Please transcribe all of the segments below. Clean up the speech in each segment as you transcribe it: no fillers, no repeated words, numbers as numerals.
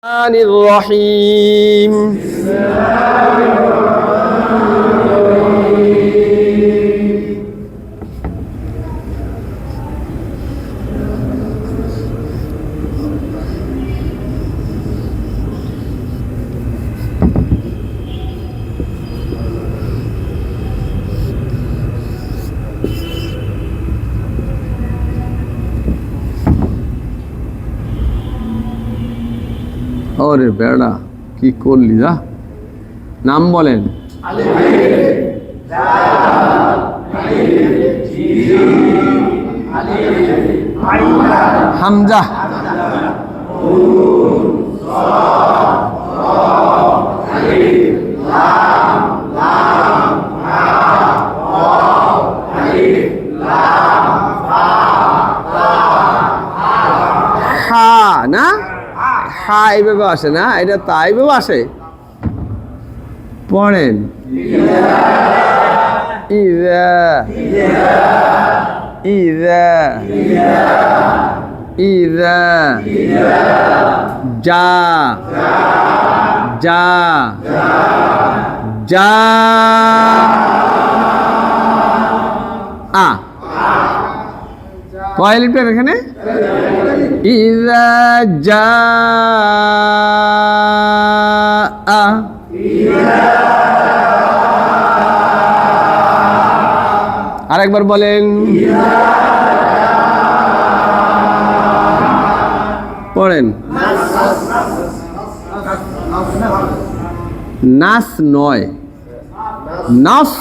الرحيم ওরে বেড়া কি করলি যা নাম বলেন হামজা হা না হা এইভাবে আসে না, এটা তা এইভাবে আসে। পড়েন ইযা ইযা ইযা যা যা যা আ কয় লিটার এখানে? ইযা জাআ আরেকবার বলেন পড়েন নাস নয় নাস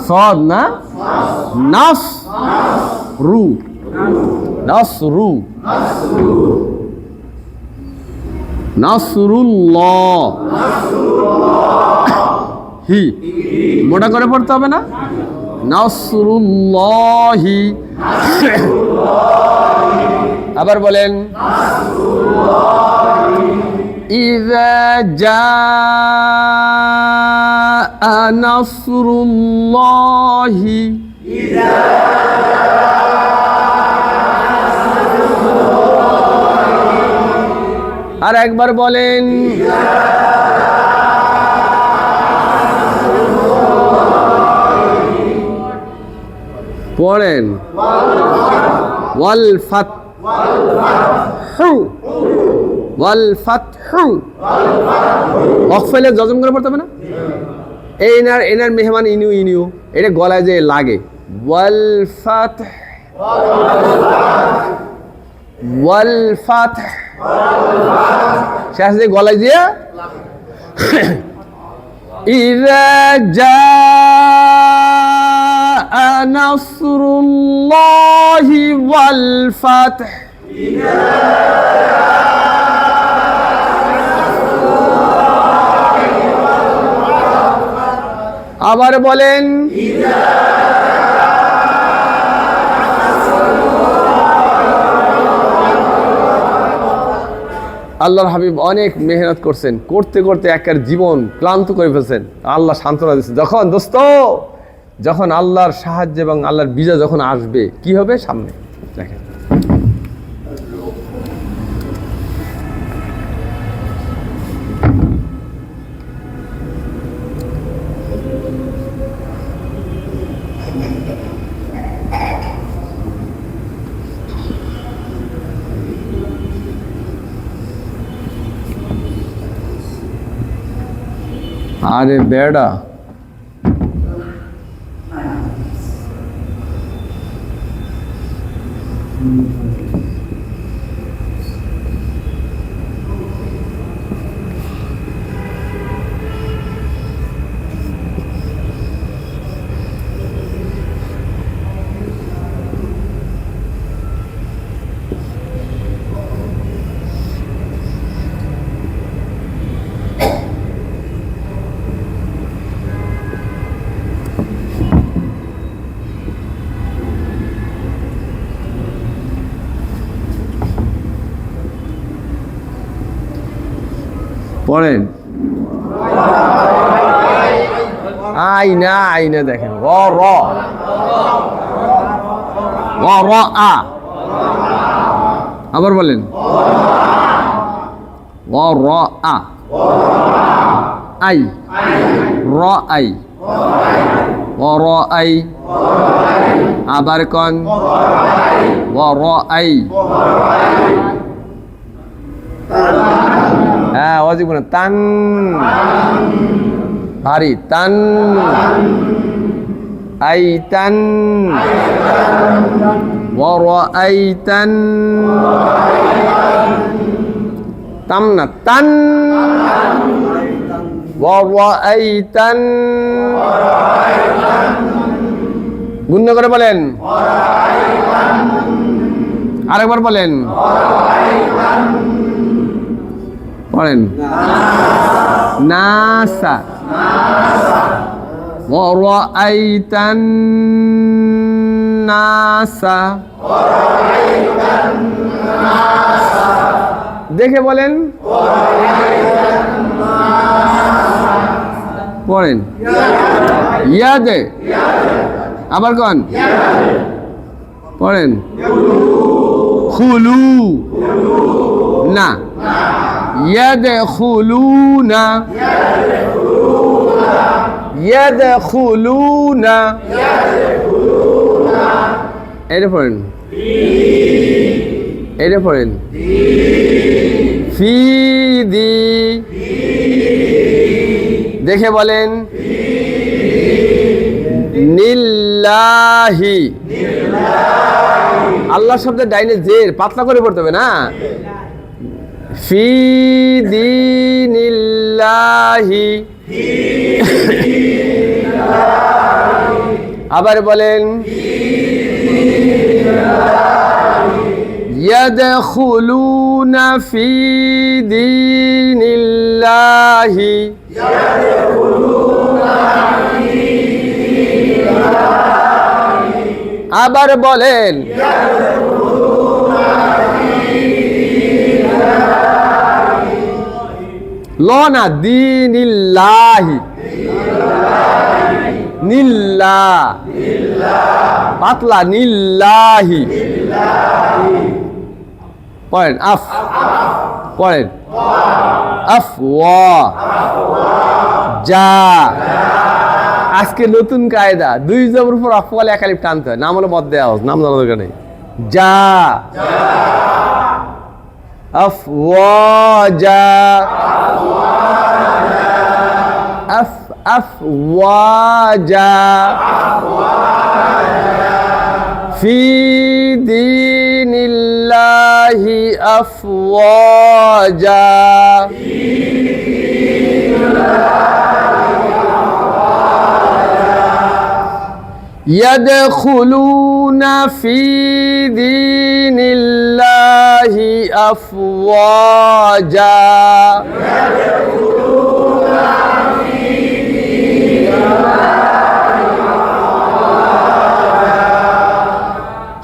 সদ না নাস রু নাসরু নাসরুল্লাহ হি মোটা করে পড়তে হবে না, নাসরুল্লাহি। আবার বলেন ইযা জাআ নাসরুল্লাহি আর একবার বলেন পড়েন ওয়াল ফাতহু ওয়াল ফাতহু ওয়াকফলে জজম করে পড়তে হবে না, এনার মেহমান ইনিউ ইনিউ এটা গলায় যে লাগে। ওয়াল ফাতহ ওয়াল ফাতহ শেষ দিয়ে গলায় দিয়ে ইযা জাআ নাসরুল্লাহি ওয়াল ফাতহ আবার বলেন আল্লাহর হাবিব অনেক মেহনত করছেন, করতে করতে একের জীবন ক্লান্ত করে ফেলছেন। আল্লাহ সান্ত্বনা দিচ্ছেন, যখন দোস্ত যখন আল্লাহর সাহায্য এবং আল্লাহর বিজয় যখন আসবে কি হবে সামনে দেখেন। আরে বেড়া পড়েন আইনা আইনা দেখেন আবার বলেন ওয়ারআ আই রাআই ওয়ারআই আবার কোন ওয়ারআই হ্যাঁ ওয়াজিব না তান ভারী তান আইতান ওয়ারাআইতান তাম না তান ওয়ারাআইতান গুণ করে বলেন আরেকবার বলেন পড়েন নাসা ওয়ারাআইতান নাসা দেখে বলেন পড়েন ইয়াদে আবার কোন পড়েন খুলু না ইয়াদখুলুনা ইয়াদখুলুনা এটা পড়েন এটা পড়েন ফি দি দেখে বলেন নিল্লাহি আল্লাহ শব্দের ডাইনে জের পাতলা করে পড়তে হবে না ফি দীনিল্লাহি আবার বলেন ইয়াদখুলুনা ফি দীনিল্লাহি আবার বলেন লনা দীনিল্লাহি নিল্লা পাতলা নিল্লাহি পড়েন আফ পড়েন আফওয়া যা আজকে নতুন কায়দা দুই জবর উপর আফওয়ালে এক আলিফ টানতে হয় নাম হলো মধ্যে আওয়াজ নাম জানা দরকার নেই যা আফওয়াজা আফওয়াজা ফি দীনিল্লাহি আফওয়াজা ইয়াদখুলুনা ফি দীনিল্লাহি আফওয়াজা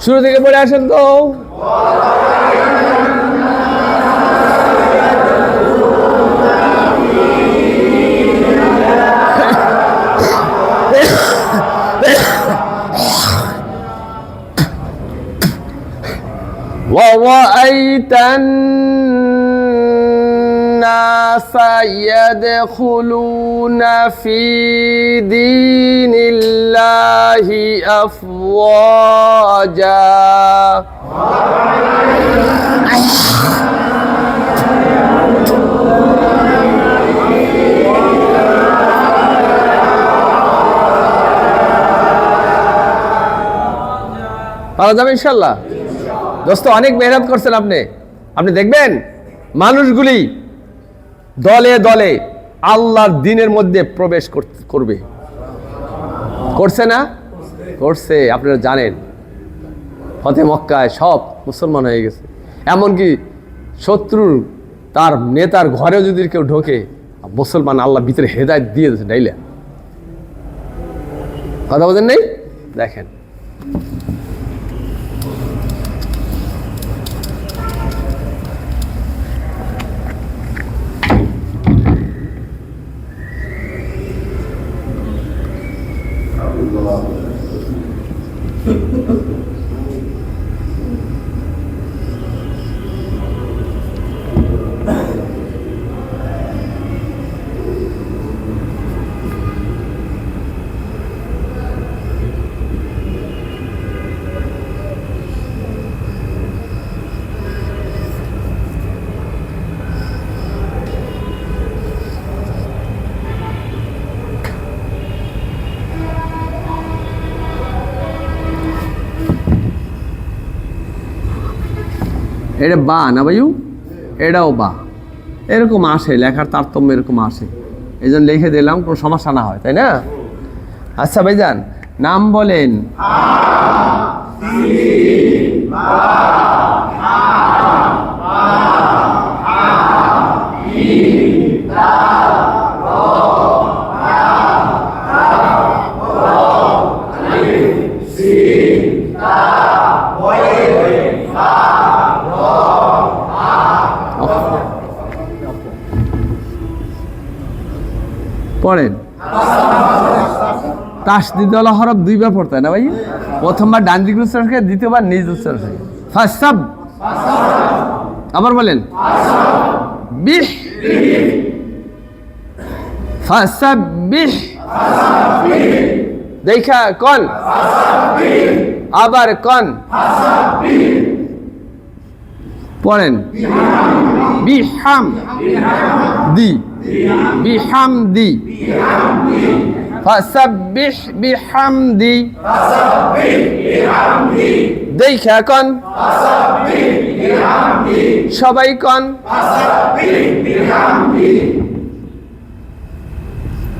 শুরু থেকে পড়ে আসেন তো وَرَأَيْتَ النَّاسَ يَدْخُلُونَ فِي دِينِ اللَّهِ أَفْوَاجًا পারা যাবে ইনশাআল্লাহ দোস্ত অনেক মেহনত করছেন আপনি দেখবেন মানুষগুলি দলে দলে আল্লাহর দ্বীনের মধ্যে প্রবেশ করবে করছে না করছে আপনারা জানেন ফতে মক্কায় সব মুসলমান হয়ে গেছে এমনকি শত্রুর তার নেতার ঘরেও যদি কেউ ঢোকে মুসলমান আল্লাহ ভিতরে হেদায়েত দিয়ে দিয়েছে ডাইলা কথা বলেন নেই দেখেন এটা বা না ভাইউ, এটাও বা, এরকম আসে, লেখার তারতম্য এরকম আসে, এই জন্য লিখে দিলাম, কোনো সমস্যা না হয়, তাই না? আচ্ছা ভাইজান, নাম বলেন। পড়েন। তাসদিদওয়ালা হরফ দুইবার পড়তে হয় না ভাই? প্রথমবার ডান দিক উচ্চারণ করে, দ্বিতীয়বার নিজ উচ্চারণ করে। ফাসাব, আবার বলেন। বিহ, ফাসাব্বিহ, দেখা কোন, আবার কোন, পড়েন। বিহাম দি, বিহামদি, ফাসাব্বিহ বিহামদি, দেখা কোন, সবাই কোন,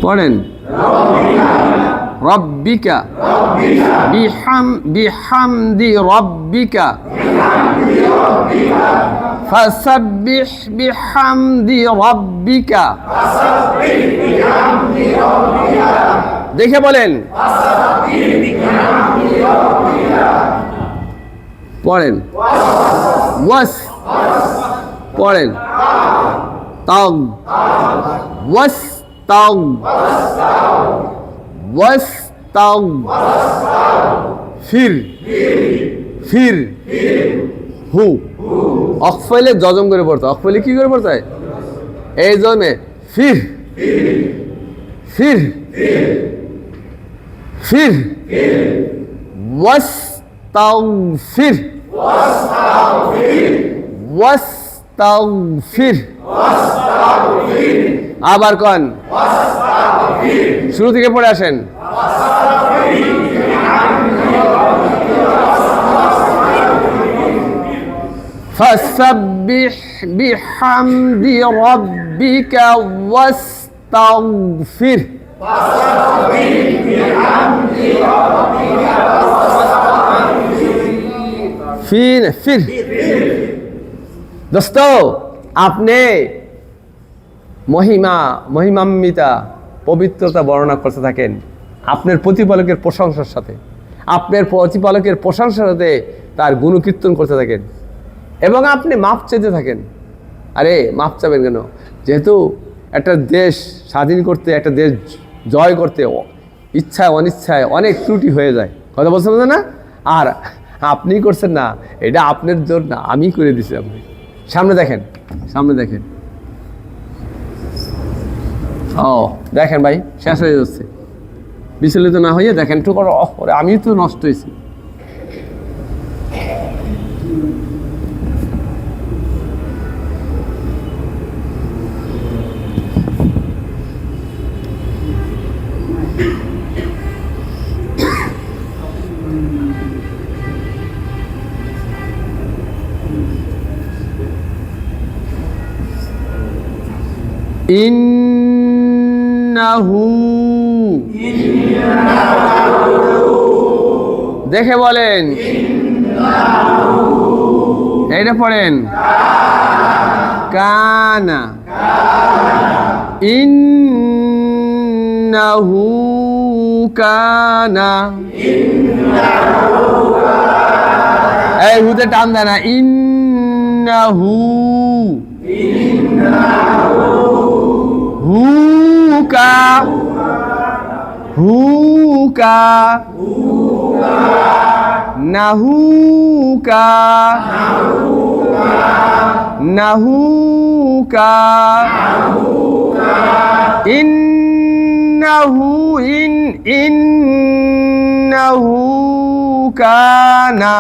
পড়েন। রব্বিকা, বিহামদি রব্বিকা, ফাসাব্বিহ বিহামদি রব্বিকা, দেখে বলেন। পড়েন। ওয়াস, পড়েন। তাগ, ওয়াস তাগ, ওয়াস তাগ, ফির, ফির, হু, অকফলে জজম করে পড়তে, অকফলে কি করে পড়তে হয়? এই জমে ফির, ফির, ফির, ওয়াস্তাগফির, ওয়াস্তাগফির, আবার কোন, শুরু থেকে পড়ে আসেন। ফাসাব্বিহ বিহামদি রাব্বিকা ওয়াস্তাগফির, ফির, ফির। দোস্ত, আপনি মহিমান্বিতা পবিত্রতা বর্ণনা করতে থাকেন আপনার প্রতিপালকের প্রশংসার সাথে, আপনার প্রতিপালকের প্রশংসার সাথে তার গুণকীর্তন করতে থাকেন, এবং আপনি মাপ চাইতে থাকেন। আরে মাপ চাবেন কেন? যেহেতু একটা দেশ স্বাধীন করতে, একটা দেশ জয় করতে ইচ্ছায় অনিচ্ছায় অনেক ত্রুটি হয়ে যায়, কথা বলছেন না? আর আপনি করছেন না, এটা আপনার জোর না, আমি করে দিছি। আপনি সামনে দেখেন, সামনে দেখেন। ও দেখেন ভাই, শেষ হয়ে যাচ্ছে, বিচলিত না হয়ে দেখেন একটু করো। আমি তো নষ্ট হয়েছি। ইন্নাহু, দেখে বলেন। এইটা পড়েন। কানা, ইন্নাহু কানা, এই হুতে টান দেয় না। ইন্নাহু, হুকা, হুকা, নাহুকা, নাহুকা, ইন্নাহু, ইন্নাহু কানা,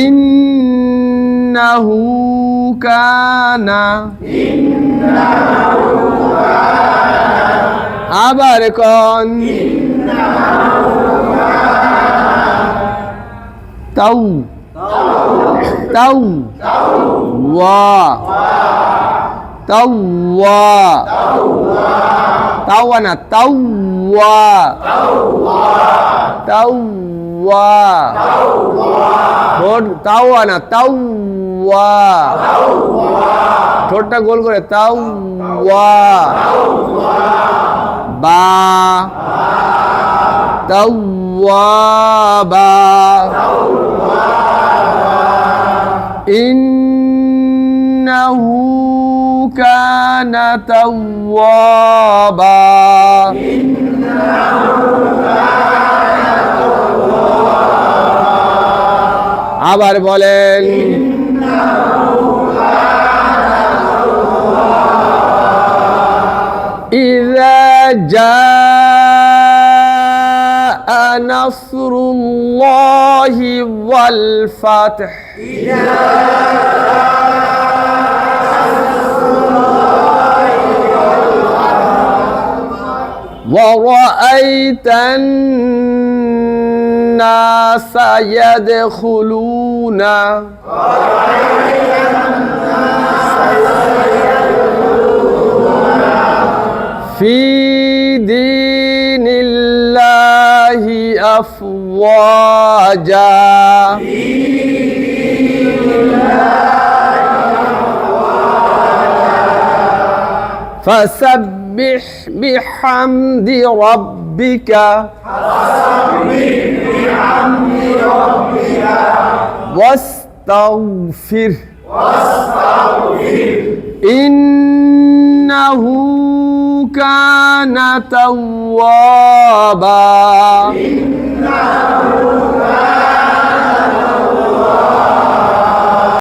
ইন্নাহু কানা, আবার কোন, তাও তাও ওয়া তাওয়া তাওয়া না তাওয়া তাওয়া তাওয়া না তাওয়া ঠোঁটটা গোল করে তাওয়া বা তাওয়াবা ইন্নাহু কানা তাওয়াবা আবার বলেন ইযা জাআ নাসরুল্লাহি ওয়াল ফাতহ ورأيت الناس يدخلون في دين الله أفواجا فسبح بحمد ربك واستغفر إنه كان توابا